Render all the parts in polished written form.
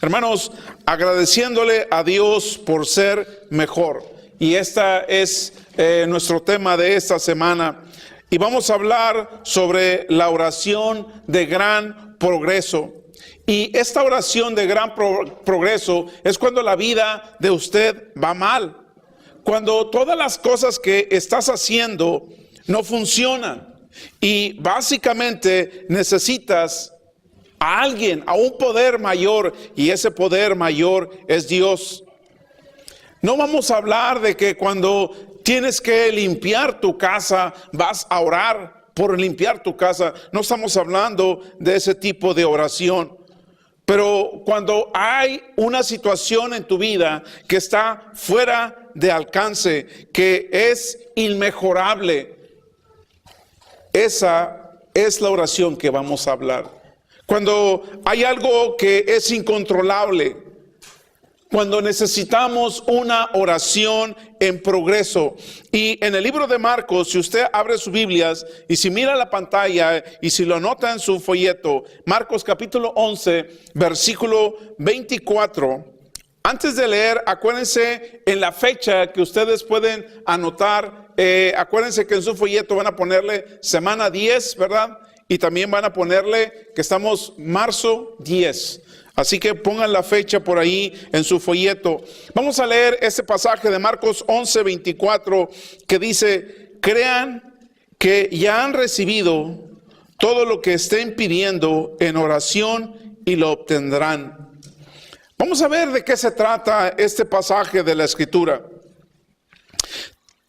Hermanos, agradeciéndole a Dios por ser mejor. Y este es nuestro tema de esta semana. Y vamos a hablar sobre la oración de gran progreso. Y esta oración de gran progreso es cuando la vida de usted va mal. Cuando todas las cosas que estás haciendo no funcionan. Y básicamente necesitas a alguien, a un poder mayor, y ese poder mayor es Dios. No vamos a hablar de que cuando tienes que limpiar tu casa, vas a orar por limpiar tu casa. No estamos hablando de ese tipo de oración. Pero cuando hay una situación en tu vida que está fuera de alcance, que es inmejorable, esa es la oración que vamos a hablar. Cuando hay algo que es incontrolable, cuando necesitamos una oración en progreso. Y en el libro de Marcos, si usted abre sus Biblias y si mira la pantalla y si lo anota en su folleto, Marcos capítulo 11, versículo 24. Antes de leer, acuérdense en la fecha que ustedes pueden anotar. Acuérdense que en su folleto van a ponerle semana 10, ¿verdad? Y también van a ponerle que estamos marzo 10. Así que pongan la fecha por ahí en su folleto. Vamos a leer este pasaje de Marcos 11, 24 que dice: crean que ya han recibido todo lo que estén pidiendo en oración y lo obtendrán. Vamos a ver de qué se trata este pasaje de la Escritura.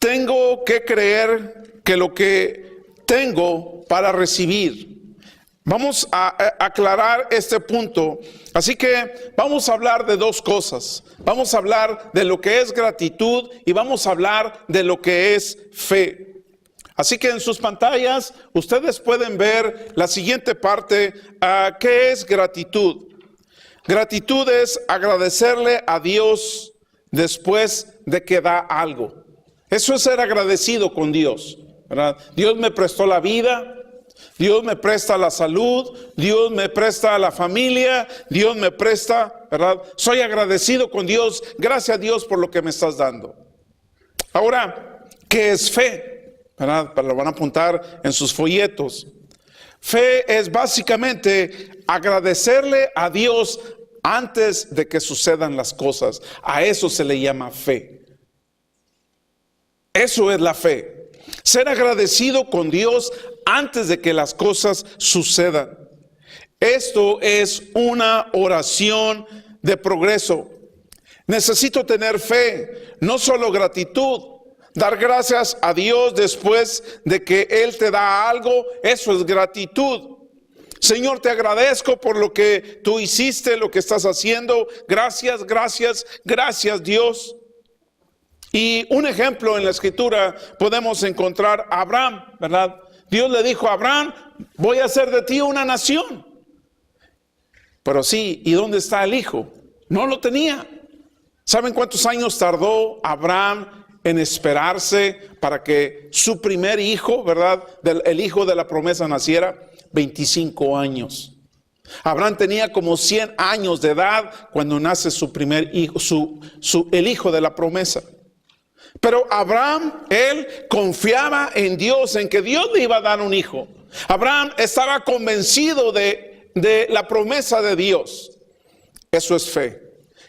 Tengo que creer que lo que tengo para recibir. Vamos a aclarar este punto. Así que vamos a hablar de dos cosas. Vamos a hablar de lo que es gratitud y vamos a hablar de lo que es fe. Así que en sus pantallas ustedes pueden ver la siguiente parte. ¿Qué es gratitud? Gratitud es agradecerle a Dios después de que da algo. Eso es ser agradecido con Dios, ¿verdad? Dios me prestó la vida, Dios me presta la salud, Dios me presta la familia, Dios me presta, ¿verdad? Soy agradecido con Dios, gracias a Dios por lo que me estás dando. Ahora, ¿qué es fe? ¿Verdad? Lo van a apuntar en sus folletos. Fe es básicamente agradecerle a Dios antes de que sucedan las cosas. A eso se le llama fe. Eso es la fe. Ser agradecido con Dios antes de que las cosas sucedan. Esto es una oración de progreso. Necesito tener fe, no solo gratitud. Dar gracias a Dios después de que Él te da algo, eso es gratitud. Señor, te agradezco por lo que tú hiciste, lo que estás haciendo. Gracias, gracias, gracias Dios. Y un ejemplo en la Escritura podemos encontrar a Abraham, ¿verdad? Dios le dijo a Abraham: voy a hacer de ti una nación. Pero sí, ¿y dónde está el hijo? No lo tenía. ¿Saben cuántos años tardó Abraham en esperarse para que su primer hijo, ¿verdad? El hijo de la promesa naciera? 25 años. Abraham tenía como 100 años de edad cuando nace su primer hijo, el hijo de la promesa. Pero Abraham, él confiaba en Dios, en que Dios le iba a dar un hijo. Abraham estaba convencido de la promesa de Dios. Eso es fe.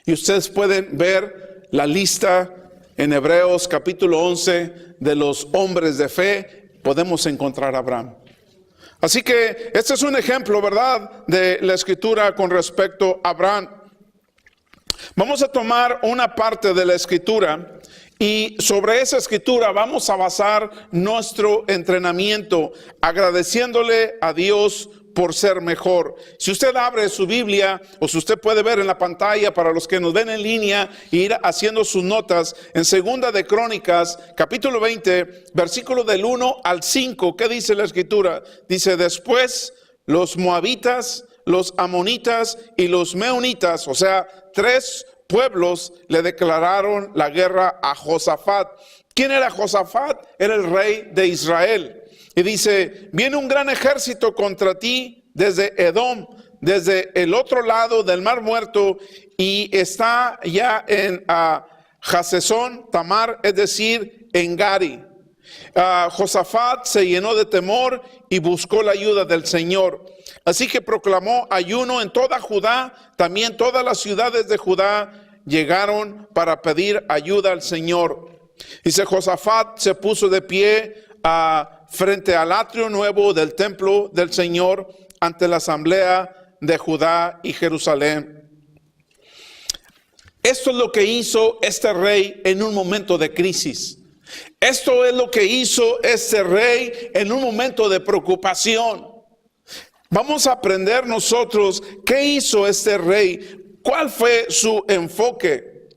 Y ustedes pueden ver la lista en Hebreos capítulo 11 de los hombres de fe. Podemos encontrar a Abraham. Así que este es un ejemplo, ¿verdad?, de la Escritura con respecto a Abraham. Vamos a tomar una parte de la Escritura y sobre esa Escritura vamos a basar nuestro entrenamiento, agradeciéndole a Dios por ser mejor. Si usted abre su Biblia, o si usted puede ver en la pantalla para los que nos ven en línea, e ir haciendo sus notas, en Segunda de Crónicas, capítulo 20, versículo del 1 al 5, ¿qué dice la Escritura? Dice: después los moabitas, los amonitas y los meunitas, o sea, 3 pueblos, le declararon la guerra a Josafat. ¿Quién era Josafat? Era el rey de Israel. Y dice: viene un gran ejército contra ti desde Edom, desde el otro lado del Mar Muerto y está ya en Hasezón Tamar, es decir, en Gari. Josafat se llenó de temor y buscó la ayuda del Señor. Así que proclamó ayuno en toda Judá. También todas las ciudades de Judá llegaron para pedir ayuda al Señor. Dice, Josafat se puso de pie frente al atrio nuevo del templo del Señor ante la asamblea de Judá y Jerusalén. Esto es lo que hizo este rey en un momento de crisis. Esto es lo que hizo este rey en un momento de preocupación. Vamos a aprender nosotros qué hizo este rey, cuál fue su enfoque.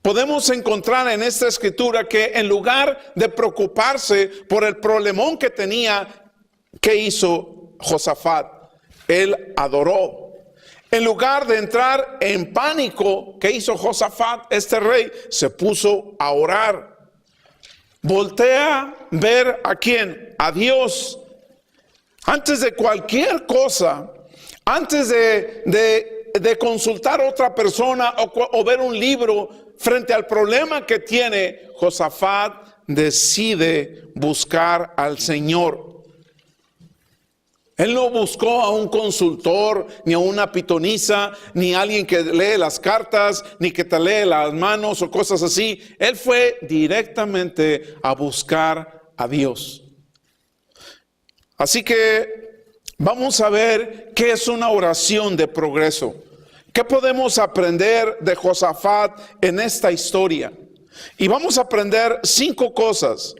Podemos encontrar en esta escritura que en lugar de preocuparse por el problemón que tenía, ¿qué hizo Josafat? Él adoró. En lugar de entrar en pánico, ¿qué hizo Josafat? Este rey se puso a orar. Voltea a ver a quién, a Dios. Antes de cualquier cosa, antes de consultar a otra persona o ver un libro frente al problema que tiene, Josafat decide buscar al Señor. Él no buscó a un consultor, ni a una pitonisa, ni a alguien que lee las cartas, ni que te lee las manos o cosas así. Él fue directamente a buscar a Dios. Así que vamos a ver qué es una oración de progreso. ¿Qué podemos aprender de Josafat en esta historia? Y vamos a aprender 5 cosas.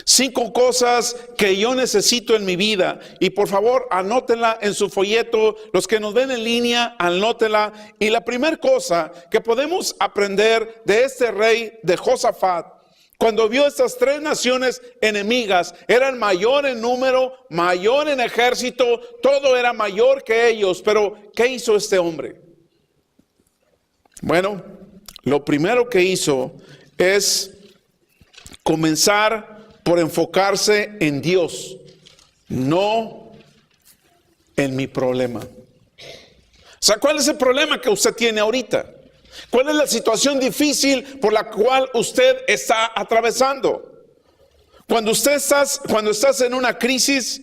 5 cosas que yo necesito en mi vida. Y por favor, anótenla en su folleto. Los que nos ven en línea, anótenla. Y la primera cosa que podemos aprender de este rey de Josafat, cuando vio estas 3 naciones enemigas, eran mayor en número, mayor en ejército, todo era mayor que ellos. Pero, ¿qué hizo este hombre? Bueno, lo primero que hizo es comenzar por enfocarse en Dios, no en mi problema. O sea, ¿cuál es el problema que usted tiene ahorita? ¿Cuál es la situación difícil por la cual usted está atravesando? Cuando estás en una crisis,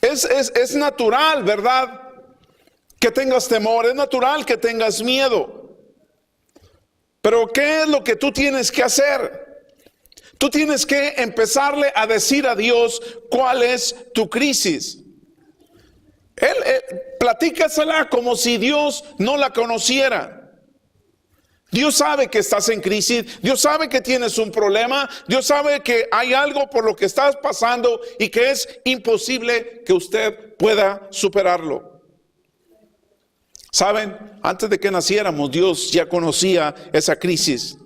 es natural, ¿verdad?, que tengas temor, es natural que tengas miedo. Pero ¿qué es lo que tú tienes que hacer? Tú tienes que empezarle a decir a Dios cuál es tu crisis. Platícasela como si Dios no la conociera. Dios sabe que estás en crisis, Dios sabe que tienes un problema, Dios sabe que hay algo por lo que estás pasando y que es imposible que usted pueda superarlo. ¿Saben? Antes de que naciéramos, Dios ya conocía esa crisis.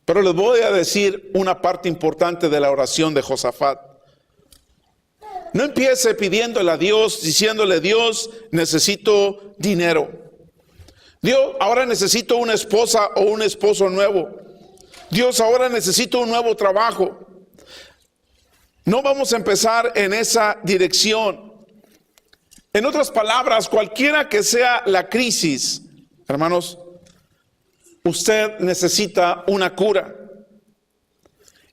Pero les voy a decir una parte importante de la oración de Josafat. No empiece pidiéndole a Dios, diciéndole: Dios, necesito dinero. Dios, ahora necesito una esposa o un esposo nuevo. Dios, ahora necesito un nuevo trabajo. No vamos a empezar en esa dirección. En otras palabras, cualquiera que sea la crisis, hermanos, usted necesita una cura.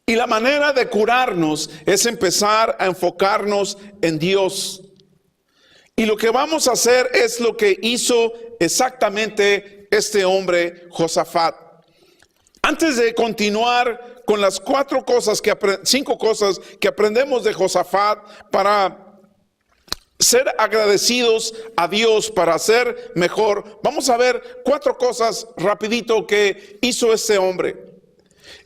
Y la manera de curarnos es empezar a enfocarnos en Dios. Y lo que vamos a hacer es lo que hizo exactamente este hombre Josafat. Antes de continuar con las 5 cosas que aprendemos de Josafat para ser agradecidos a Dios, para ser mejor, vamos a ver 4 cosas rapidito que hizo este hombre.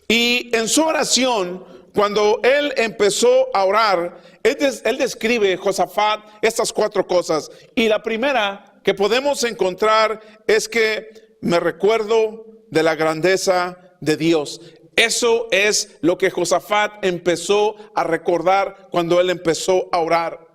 Y en su oración, cuando él empezó a orar, él describe, Josafat, estas 4 cosas. Y la primera que podemos encontrar es que me recuerdo de la grandeza de Dios. Eso es lo que Josafat empezó a recordar cuando él empezó a orar.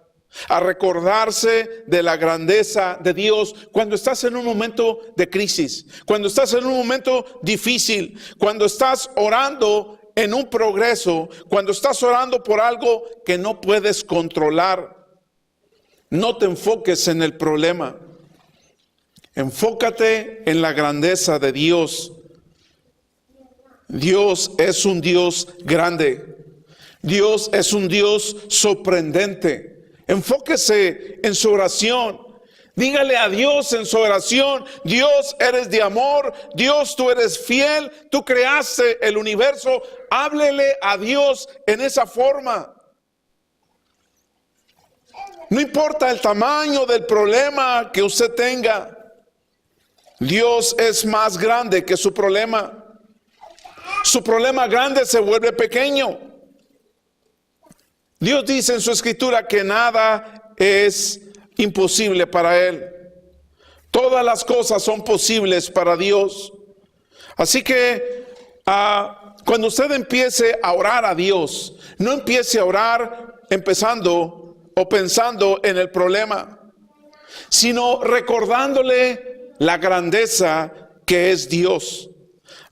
A recordarse de la grandeza de Dios cuando estás en un momento de crisis, cuando estás en un momento difícil, cuando estás orando en un progreso, cuando estás orando por algo que no puedes controlar. No te enfoques en el problema. Enfócate en la grandeza de Dios. Dios es un Dios grande. Dios es un Dios sorprendente. Enfóquese en su oración. Dígale a Dios en su oración: Dios, eres de amor. Dios, tú eres fiel. Tú creaste el universo. Háblele a Dios en esa forma. No importa el tamaño del problema que usted tenga. Dios es más grande que su problema. Su problema grande se vuelve pequeño. Dios dice en su escritura que nada es imposible para Él. Todas las cosas son posibles para Dios. Así que cuando usted empiece a orar a Dios, no empiece a orar empezando o pensando en el problema, sino recordándole la grandeza que es Dios.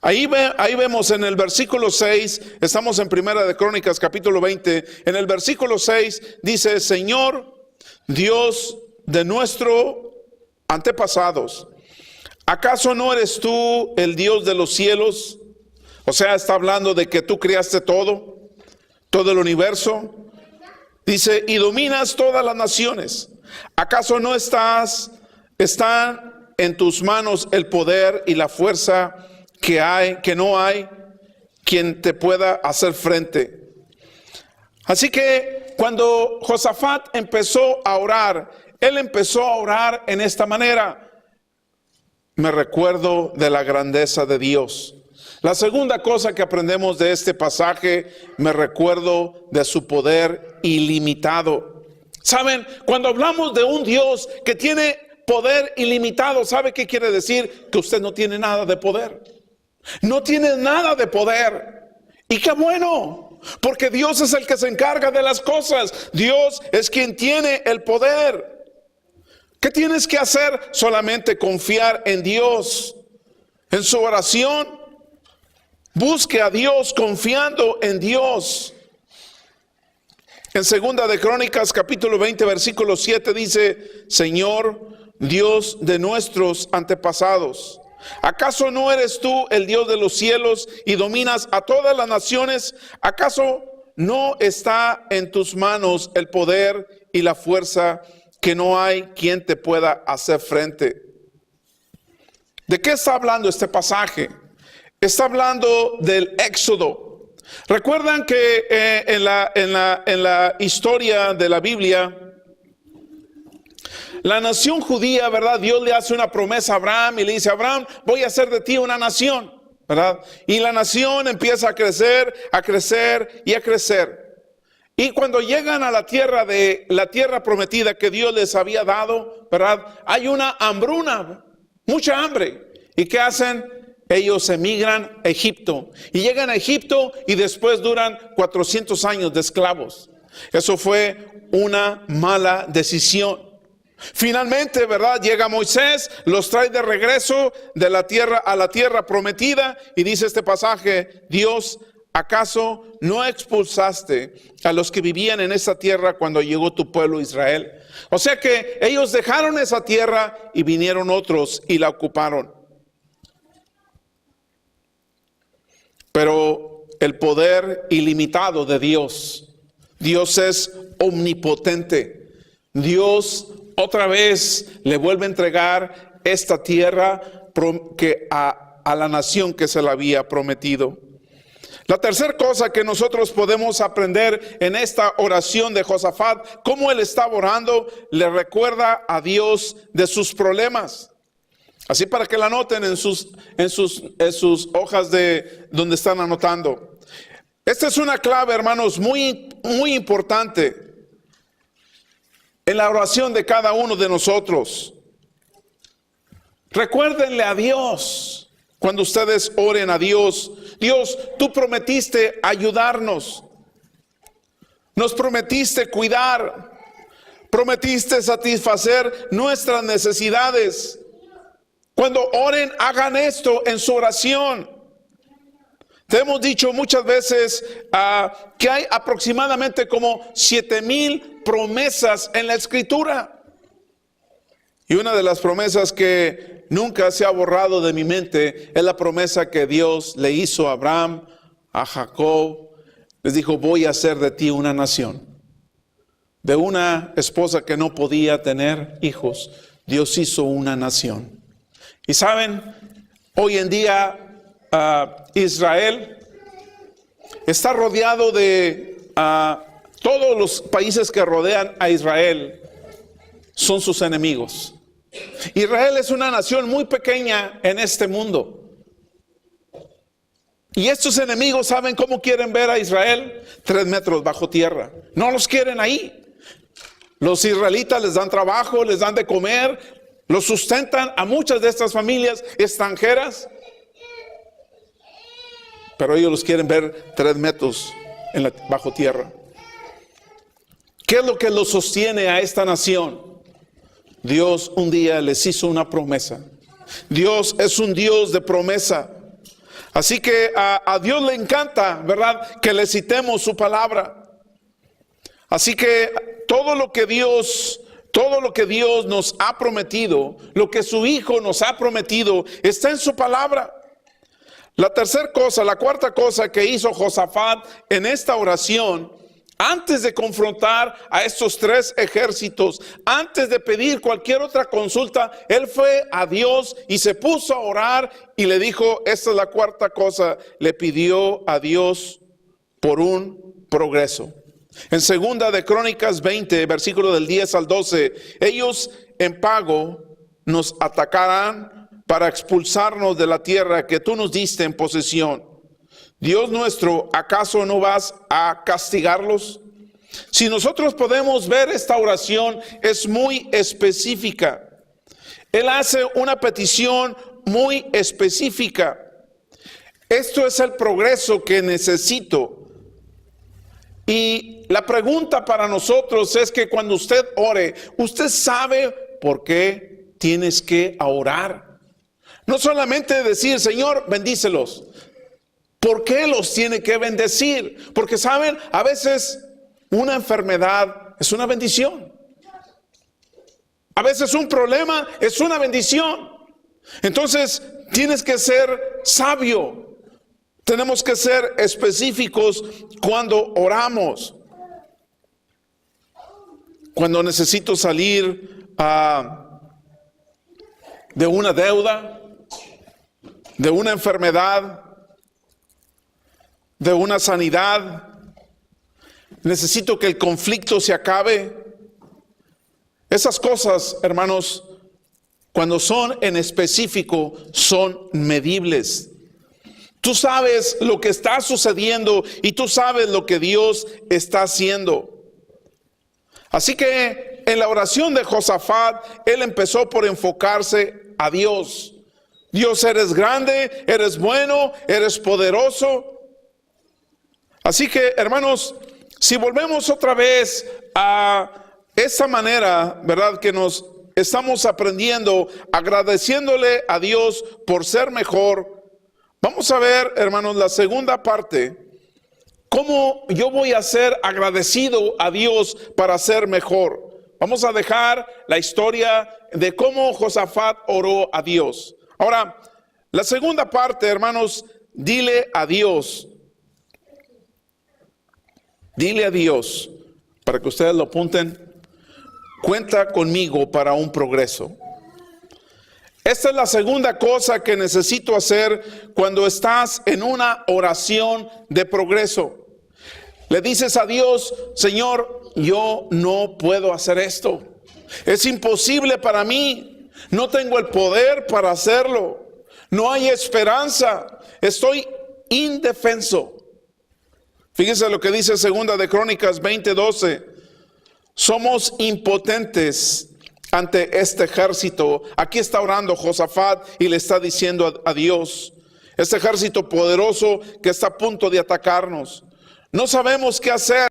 Ahí vemos en el versículo 6, estamos en Primera de Crónicas capítulo 20, en el versículo 6 dice: Señor, Dios de nuestros antepasados, ¿acaso no eres tú el Dios de los cielos? O sea, está hablando de que tú creaste todo el universo. Dice: y dominas todas las naciones. ¿Acaso no están en tus manos el poder y la fuerza que no hay quien te pueda hacer frente? Así que cuando Josafat empezó a orar, él empezó a orar en esta manera: me recuerdo de la grandeza de Dios. La segunda cosa que aprendemos de este pasaje: me recuerdo de su poder ilimitado. Saben, cuando hablamos de un Dios que tiene poder ilimitado, ¿sabe qué quiere decir? Que usted no tiene nada de poder. No tiene nada de poder. Y qué bueno, porque Dios es el que se encarga de las cosas. Dios es quien tiene el poder. ¿Qué tienes que hacer? Solamente confiar en Dios. En su oración, busque a Dios confiando en Dios. En Segunda de Crónicas capítulo 20 versículo 7 dice: Señor, Dios de nuestros antepasados, ¿acaso no eres tú el Dios de los cielos y dominas a todas las naciones? ¿Acaso no está en tus manos el poder y la fuerza que no hay quien te pueda hacer frente? ¿De qué está hablando este pasaje? Está hablando del Éxodo. Recuerdan que en la historia de la Biblia, la nación judía, ¿verdad? Dios le hace una promesa a Abraham y le dice: Abraham, voy a hacer de ti una nación, ¿verdad? Y la nación empieza a crecer y a crecer. Y cuando llegan a la tierra prometida que Dios les había dado, ¿verdad? Hay una hambruna, mucha hambre. ¿Y qué hacen? Ellos emigran a Egipto y llegan a Egipto y después duran 400 años de esclavos. Eso fue una mala decisión. Finalmente, ¿verdad? Llega Moisés, los trae de regreso de la tierra a la tierra prometida y dice este pasaje: Dios, ¿acaso no expulsaste a los que vivían en esa tierra cuando llegó tu pueblo Israel? O sea que ellos dejaron esa tierra y vinieron otros y la ocuparon. Pero el poder ilimitado de Dios, Dios es omnipotente. Dios otra vez le vuelve a entregar esta tierra a la nación que se la había prometido. La tercera cosa que nosotros podemos aprender en esta oración de Josafat, cómo él estaba orando, le recuerda a Dios de sus problemas. Así para que la anoten en sus hojas de donde están anotando. Esta es una clave, hermanos, muy importante en la oración de cada uno de nosotros. Recuérdenle a Dios cuando ustedes oren a Dios: Dios, tú prometiste ayudarnos, nos prometiste cuidar, prometiste satisfacer nuestras necesidades. Cuando oren, hagan esto en su oración. Te hemos dicho muchas veces que hay aproximadamente como 7,000 promesas en la Escritura. Y una de las promesas que nunca se ha borrado de mi mente es la promesa que Dios le hizo a Abraham, a Jacob. Les dijo, voy a hacer de ti una nación. De una esposa que no podía tener hijos, Dios hizo una nación. Y saben, hoy en día Israel está rodeado de todos los países que rodean a Israel son sus enemigos. Israel es una nación muy pequeña en este mundo. Y estos enemigos saben cómo quieren ver a Israel: 3 metros bajo tierra. No los quieren ahí. Los israelitas les dan trabajo, les dan de comer, los sustentan a muchas de estas familias extranjeras. Pero ellos los quieren ver 3 metros bajo tierra. ¿Qué es lo que los sostiene a esta nación? Dios un día les hizo una promesa. Dios es un Dios de promesa. Así que a Dios le encanta, ¿verdad?, que le citemos su palabra. Así que todo lo que Dios nos ha prometido, lo que su Hijo nos ha prometido, está en su palabra. La cuarta cosa que hizo Josafat en esta oración, antes de confrontar a estos 3 ejércitos, antes de pedir cualquier otra consulta, él fue a Dios y se puso a orar y le dijo, esta es la cuarta cosa, le pidió a Dios por un progreso. En 2 de Crónicas 20, versículo del 10 al 12, ellos en pago nos atacarán para expulsarnos de la tierra que tú nos diste en posesión. Dios nuestro, ¿acaso no vas a castigarlos? Si nosotros podemos ver esta oración, es muy específica. Él hace una petición muy específica. Esto es el progreso que necesito. Y la pregunta para nosotros es que cuando usted ore, usted sabe por qué tienes que orar. No solamente decir, Señor, bendícelos. ¿Por qué los tiene que bendecir? Porque saben, a veces una enfermedad es una bendición. A veces un problema es una bendición. Entonces tienes que ser sabio. Tenemos que ser específicos cuando oramos. Cuando necesito salir de una deuda, de una enfermedad, de una sanidad, necesito que el conflicto se acabe. Esas cosas, hermanos, cuando son en específico, son medibles. Tú sabes lo que está sucediendo y tú sabes lo que Dios está haciendo. Así que en la oración de Josafat, él empezó por enfocarse a Dios. Dios, eres grande, eres bueno, eres poderoso. Así que, hermanos, si volvemos otra vez a esa manera, ¿verdad?, que nos estamos aprendiendo, agradeciéndole a Dios por ser mejor. Vamos a ver, hermanos, la segunda parte. ¿Cómo yo voy a ser agradecido a Dios para ser mejor? Vamos a dejar la historia de cómo Josafat oró a Dios. Ahora, la segunda parte, hermanos, dile a Dios. Dile a Dios, para que ustedes lo apunten, cuenta conmigo para un progreso. Esta es la segunda cosa que necesito hacer cuando estás en una oración de progreso. Le dices a Dios, Señor, yo no puedo hacer esto. Es imposible para mí. No tengo el poder para hacerlo. No hay esperanza. Estoy indefenso. Fíjense lo que dice 2 de Crónicas 20:12. Somos impotentes ante este ejército. Aquí está orando Josafat y le está diciendo a Dios, este ejército poderoso que está a punto de atacarnos. No sabemos qué hacer,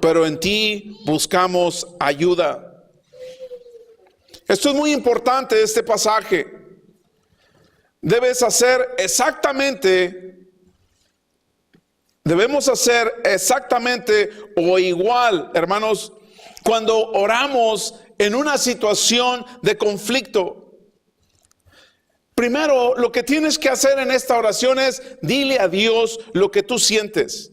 pero en ti buscamos ayuda. Esto es muy importante, este pasaje. Debes hacer exactamente Debemos hacer exactamente o igual, hermanos, cuando oramos en una situación de conflicto. Primero, lo que tienes que hacer en esta oración es dile a Dios lo que tú sientes.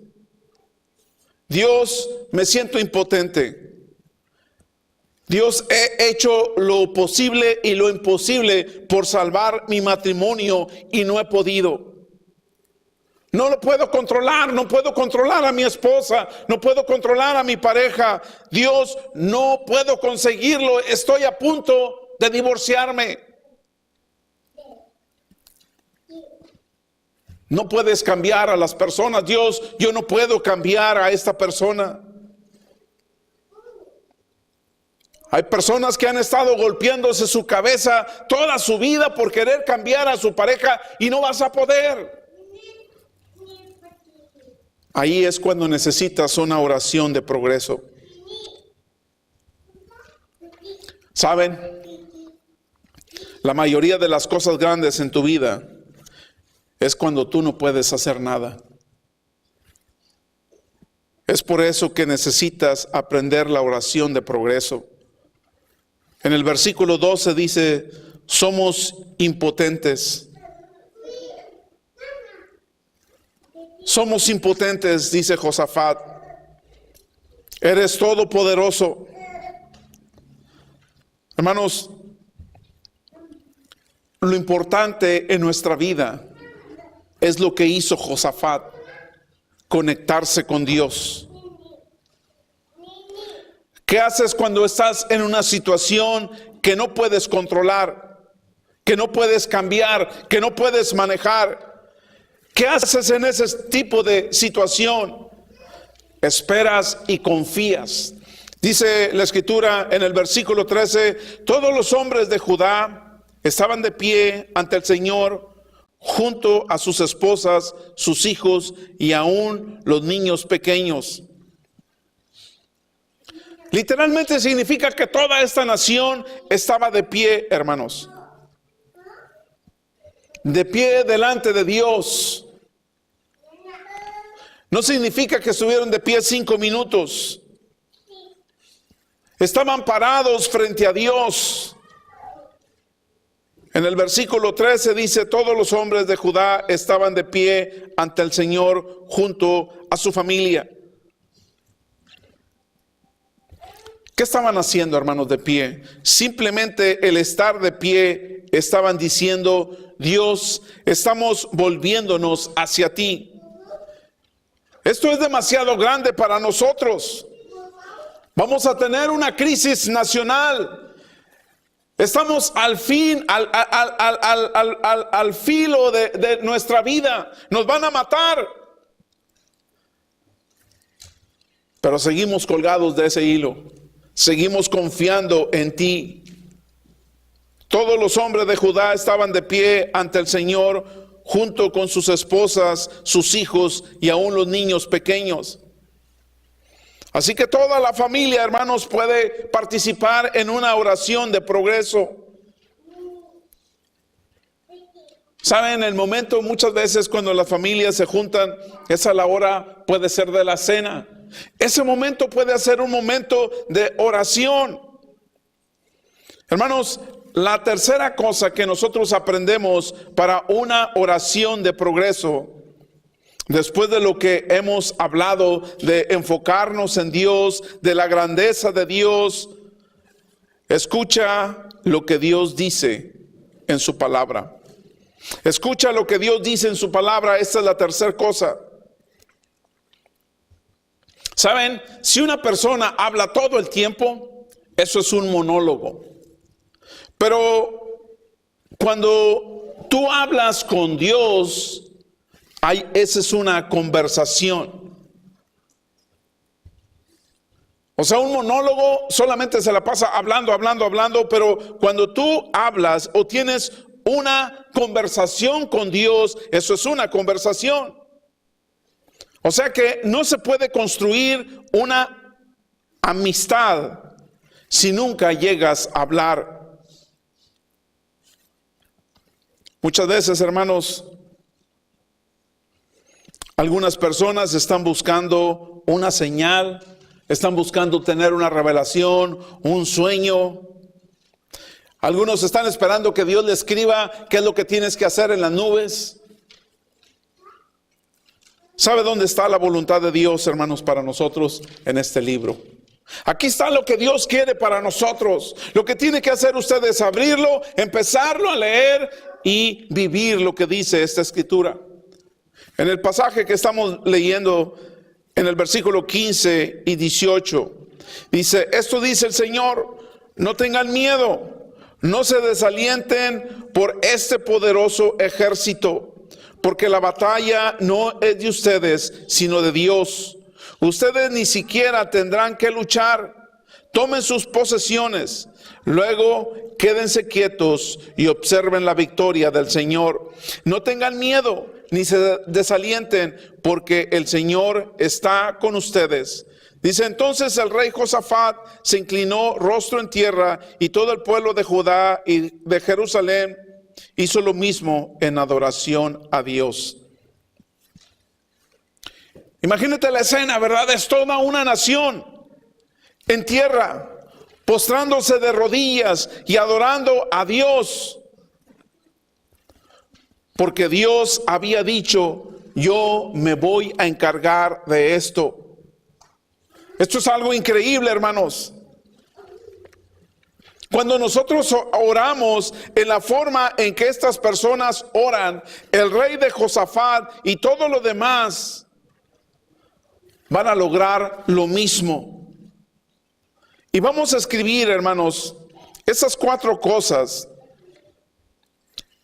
Dios, me siento impotente. Dios, he hecho lo posible y lo imposible por salvar mi matrimonio y no he podido. No lo puedo controlar, no puedo controlar a mi esposa, no puedo controlar a mi pareja. Dios, no puedo conseguirlo, estoy a punto de divorciarme. No puedes cambiar a las personas. Dios, yo no puedo cambiar a esta persona. Hay personas que han estado golpeándose su cabeza toda su vida por querer cambiar a su pareja y no vas a poder. Ahí es cuando necesitas una oración de progreso. ¿Saben? La mayoría de las cosas grandes en tu vida es cuando tú no puedes hacer nada. Es por eso que necesitas aprender la oración de progreso. En el versículo 12 dice, somos impotentes. Somos impotentes, dice Josafat. Eres todopoderoso. Hermanos, lo importante en nuestra vida es lo que hizo Josafat, conectarse con Dios. ¿Qué haces cuando estás en una situación que no puedes controlar, que no puedes cambiar, que no puedes manejar? ¿Qué haces en ese tipo de situación? Esperas y confías. Dice la Escritura en el versículo 13, todos los hombres de Judá estaban de pie ante el Señor, junto a sus esposas, sus hijos y aún los niños pequeños. Literalmente significa que toda esta nación estaba de pie, hermanos. De pie delante de Dios. No significa que estuvieron de pie 5 minutos. Estaban parados frente a Dios. En el versículo 13 dice, todos los hombres de Judá estaban de pie ante el Señor junto a su familia. ¿Qué estaban haciendo, hermanos, de pie? Simplemente el estar de pie, estaban diciendo, Dios, estamos volviéndonos hacia ti. Esto es demasiado grande para nosotros. Vamos a tener una crisis nacional. Estamos al fin, al filo de nuestra vida. Nos van a matar. Pero seguimos colgados de ese hilo. Seguimos confiando en ti. Todos los hombres de Judá estaban de pie ante el Señor, junto con sus esposas, sus hijos y aún los niños pequeños. Así que toda la familia, hermanos, puede participar en una oración de progreso. Saben, el momento muchas veces cuando las familias se juntan, esa la hora puede ser de la cena. Ese momento puede ser un momento de oración. Hermanos, la tercera cosa que nosotros aprendemos para una oración de progreso, después de lo que hemos hablado de enfocarnos en Dios, de la grandeza de Dios, escucha lo que Dios dice en su palabra. Escucha lo que Dios dice en su palabra. Esta es la tercera cosa. ¿Saben? Si una persona habla todo el tiempo, eso es un monólogo. Pero cuando tú hablas con Dios, esa es una conversación. O sea, un monólogo solamente se la pasa hablando, pero cuando tú hablas o tienes una conversación con Dios, eso es una conversación. O sea que no se puede construir una amistad si nunca llegas a hablar. Muchas veces, hermanos, Algunas personas están buscando una señal, están buscando tener una revelación, un sueño. Algunos están esperando que Dios le escriba qué es lo que tienes que hacer en las nubes. ¿Sabe dónde está la voluntad de Dios, hermanos, para nosotros en este libro? Aquí está lo que Dios quiere para nosotros. Lo que tiene que hacer usted es abrirlo, empezarlo a leer y vivir lo que dice esta escritura. En el pasaje que estamos leyendo, en el versículo 15 y 18, dice, esto dice el Señor, no tengan miedo, no se desalienten por este poderoso ejército, porque la batalla no es de ustedes, sino de Dios. Ustedes ni siquiera tendrán que luchar. Tomen sus posesiones, luego quédense quietos y observen la victoria del Señor. No tengan miedo ni se desalienten, porque el Señor está con ustedes. Dice, entonces el rey Josafat se inclinó rostro en tierra, y todo el pueblo de Judá y de Jerusalén hizo lo mismo en adoración a Dios. Imagínate la escena, ¿verdad? Es toda una nación en tierra, postrándose de rodillas y adorando a Dios. Porque Dios había dicho, yo me voy a encargar de esto. Esto es algo increíble, hermanos. Cuando nosotros oramos en la forma en que estas personas oran, el rey de Josafat y todo lo demás van a lograr lo mismo. Y vamos a escribir, hermanos, esas 4 cosas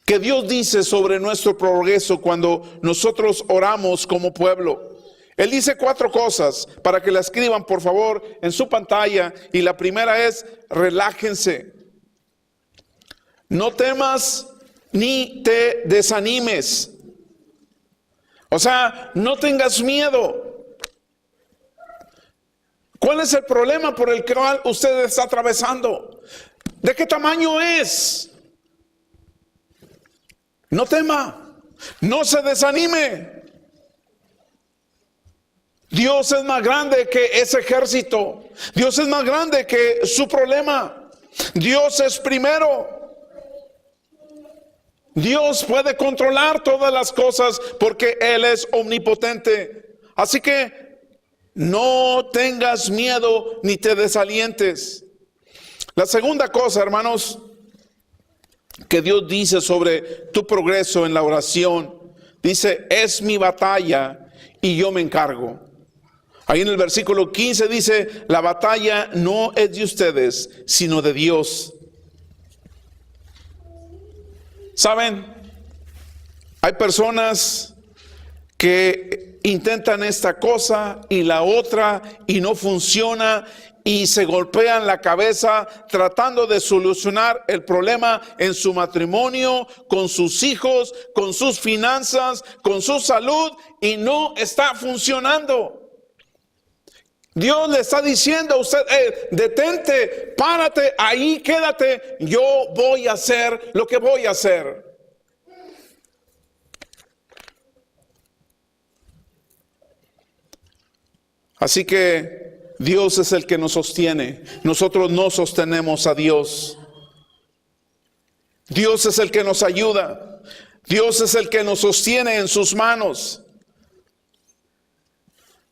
que Dios dice sobre nuestro progreso cuando nosotros oramos como pueblo. Él dice 4 cosas para que la escriban, por favor, en su pantalla. Y la primera es, relájense. No temas ni te desanimes. O sea, no tengas miedo. ¿Cuál es el problema por el cual usted está atravesando? ¿De qué tamaño es? No tema, no se desanime. Dios es más grande que ese ejército. Dios es más grande que su problema. Dios es primero. Dios puede controlar todas las cosas porque Él es omnipotente. Así que no tengas miedo ni te desalientes. La segunda cosa, hermanos, que Dios dice sobre tu progreso en la oración, dice, es mi batalla y yo me encargo. Ahí en el versículo 15 dice, la batalla no es de ustedes, sino de Dios. ¿Saben? Hay personas que intentan esta cosa y la otra y no funciona, y se golpean la cabeza tratando de solucionar el problema en su matrimonio, con sus hijos, con sus finanzas, con su salud, y no está funcionando. Dios le está diciendo a usted, detente, párate, ahí quédate, yo voy a hacer lo que voy a hacer. Así que Dios es el que nos sostiene. Nosotros no sostenemos a Dios. Dios es el que nos ayuda. Dios es el que nos sostiene en sus manos.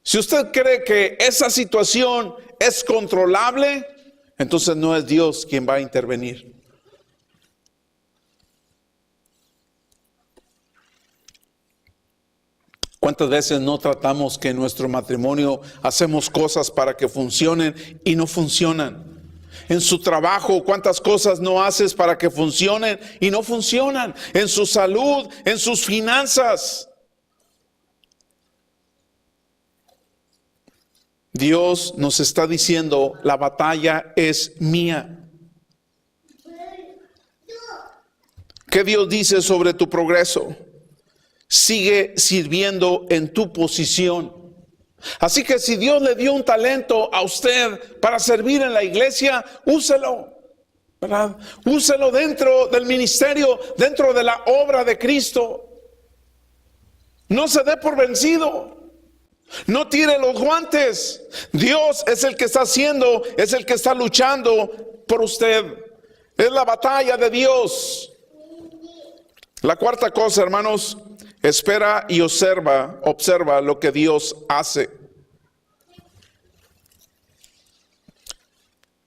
Si usted cree que esa situación es controlable, entonces no es Dios quien va a intervenir. ¿Cuántas veces no tratamos que en nuestro matrimonio hacemos cosas para que funcionen y no funcionan? En su trabajo, ¿cuántas cosas no haces para que funcionen y no funcionan? En su salud, en sus finanzas. Dios nos está diciendo, la batalla es mía. ¿Qué Dios dice sobre tu progreso? Sigue sirviendo en tu posición. Así que si Dios le dio un talento a usted para servir en la iglesia, úselo, ¿verdad? Úselo dentro del ministerio, dentro de la obra de Cristo. No se dé por vencido. No tire los guantes. Dios es el que está haciendo, es el que está luchando por usted. Es la batalla de Dios. La cuarta cosa, hermanos, espera y observa lo que Dios hace.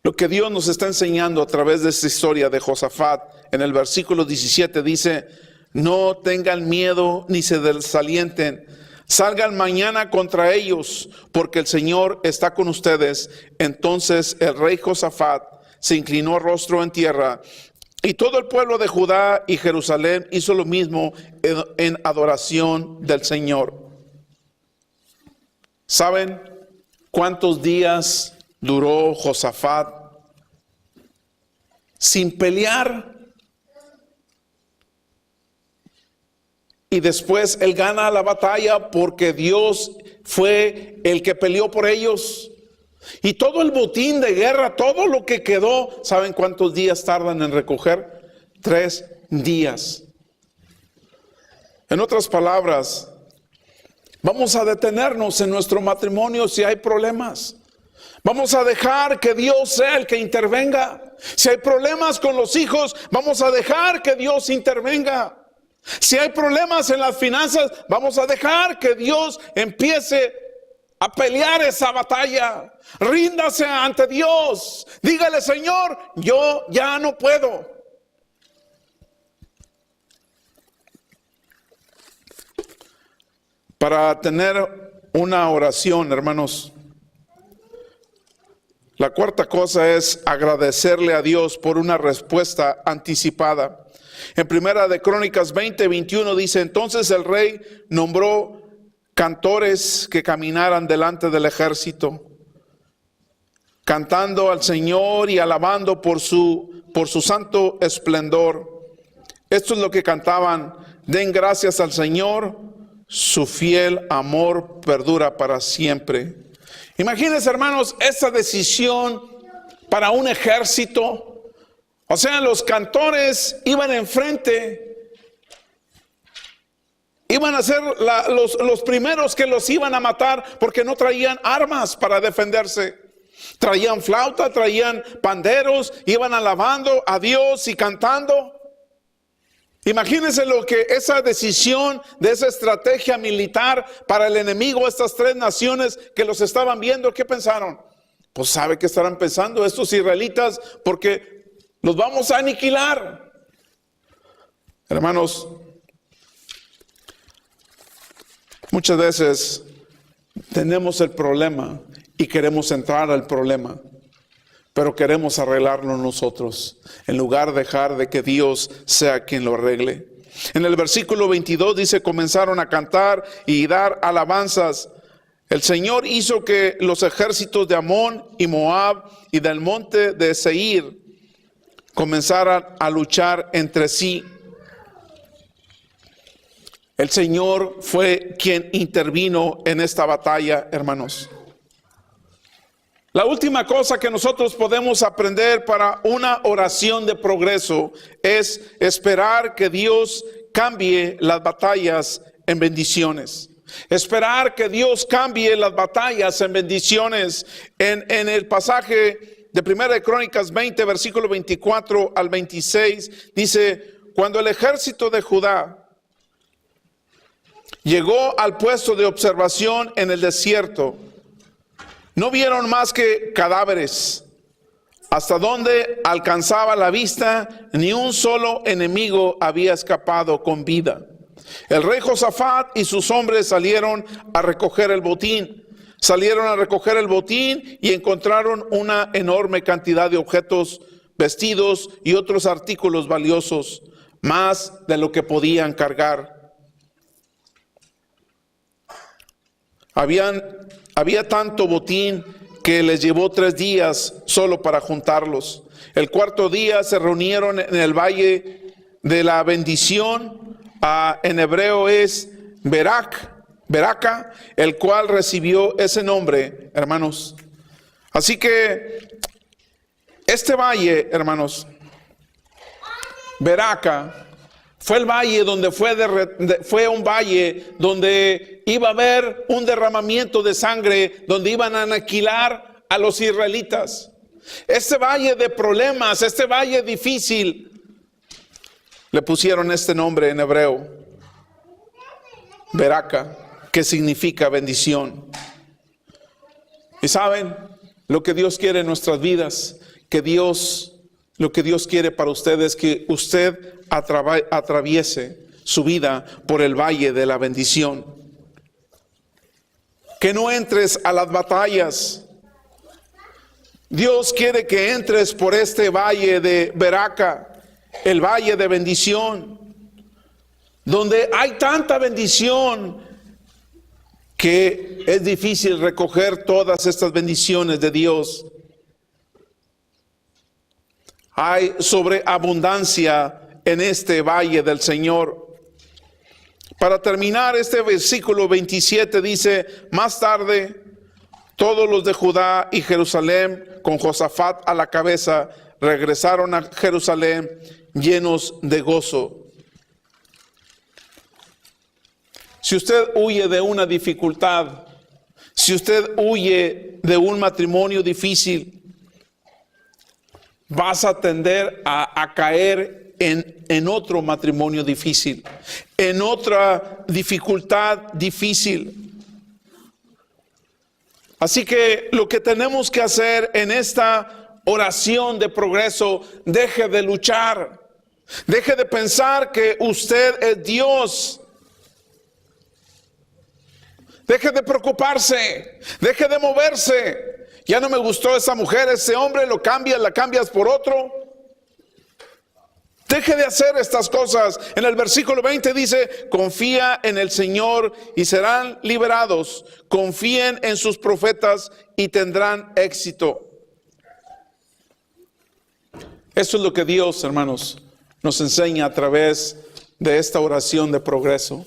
Lo que Dios nos está enseñando a través de esta historia de Josafat, en el versículo 17 dice: no tengan miedo ni se desalienten. Salgan mañana contra ellos, porque el Señor está con ustedes. Entonces el rey Josafat se inclinó rostro en tierra, y todo el pueblo de Judá y Jerusalén hizo lo mismo en adoración del Señor. ¿Saben cuántos días duró Josafat sin pelear? Y después él gana la batalla porque Dios fue el que peleó por ellos. Y todo el botín de guerra, todo lo que quedó, ¿saben cuántos días tardan en recoger? 3 días. En otras palabras, vamos a detenernos en nuestro matrimonio si hay problemas. Vamos a dejar que Dios sea el que intervenga. Si hay problemas con los hijos, vamos a dejar que Dios intervenga. Si hay problemas en las finanzas, vamos a dejar que Dios empiece a pelear esa batalla. Ríndase ante Dios. Dígale: Señor, yo ya no puedo. Para tener una oración, hermanos, la cuarta cosa es agradecerle a Dios por una respuesta anticipada. En Primera de Crónicas 20:21 dice: entonces el rey nombró cantores que caminaran delante del ejército, cantando al Señor y alabando por su santo esplendor. Esto es lo que cantaban: den gracias al Señor, su fiel amor perdura para siempre. Imagínense, hermanos, esa decisión para un ejército. O sea, los cantores iban enfrente, iban a ser los primeros que los iban a matar porque no traían armas para defenderse. Traían flauta, traían panderos, iban alabando a Dios y cantando. Imagínense lo que esa decisión de esa estrategia militar para el enemigo, estas 3 naciones que los estaban viendo, ¿qué pensaron? Pues sabe que estarán pensando estos israelitas, porque los vamos a aniquilar. Hermanos, muchas veces tenemos el problema y queremos entrar al problema, pero queremos arreglarlo nosotros, en lugar de dejar de que Dios sea quien lo arregle. En el versículo 22 dice: comenzaron a cantar y dar alabanzas. El Señor hizo que los ejércitos de Amón y Moab y del monte de Seir comenzaran a luchar entre sí. El Señor fue quien intervino en esta batalla, hermanos. La última cosa que nosotros podemos aprender para una oración de progreso es esperar que Dios cambie las batallas en bendiciones. Esperar que Dios cambie las batallas en bendiciones. En el pasaje de Primera de Crónicas 20, versículo 24 al 26, dice: cuando el ejército de Judá llegó al puesto de observación en el desierto, no vieron más que cadáveres. Hasta donde alcanzaba la vista, ni un solo enemigo había escapado con vida. El rey Josafat y sus hombres salieron a recoger el botín. Salieron a recoger el botín y encontraron una enorme cantidad de objetos, vestidos y otros artículos valiosos, más de lo que podían cargar. Había tanto botín que les llevó 3 días solo para juntarlos. El 4.º día se reunieron en el valle de la bendición, en hebreo es Beraca, el cual recibió ese nombre, hermanos. Así que este valle, hermanos, Beraca, Fue el valle donde fue un valle donde iba a haber un derramamiento de sangre, donde iban a aniquilar a los israelitas. Este valle de problemas, este valle difícil, le pusieron este nombre en hebreo, Beraca, que significa bendición. Y saben, lo que Dios quiere en nuestras vidas, lo que Dios quiere para usted es que usted atraviese su vida por el valle de la bendición. Que no entres a las batallas. Dios quiere que entres por este valle de Beraca, el valle de bendición, donde hay tanta bendición que es difícil recoger todas estas bendiciones de Dios. Hay sobreabundancia en este valle del Señor. Para terminar, este versículo 27 dice: más tarde, todos los de Judá y Jerusalén, con Josafat a la cabeza, regresaron a Jerusalén llenos de gozo. Si usted huye de una dificultad, si usted huye de un matrimonio difícil, vas a tender a caer en otro matrimonio difícil, en otra dificultad difícil. Así que lo que tenemos que hacer en esta oración de progreso, deje de luchar, deje de pensar que usted es Dios. Deje de preocuparse, deje de moverse. Ya no me gustó esa mujer, ese hombre, la cambias por otro. Deje de hacer estas cosas. En el versículo 20 dice: confía en el Señor y serán liberados. Confíen en sus profetas y tendrán éxito. Eso es lo que Dios, hermanos, nos enseña a través de esta oración de progreso.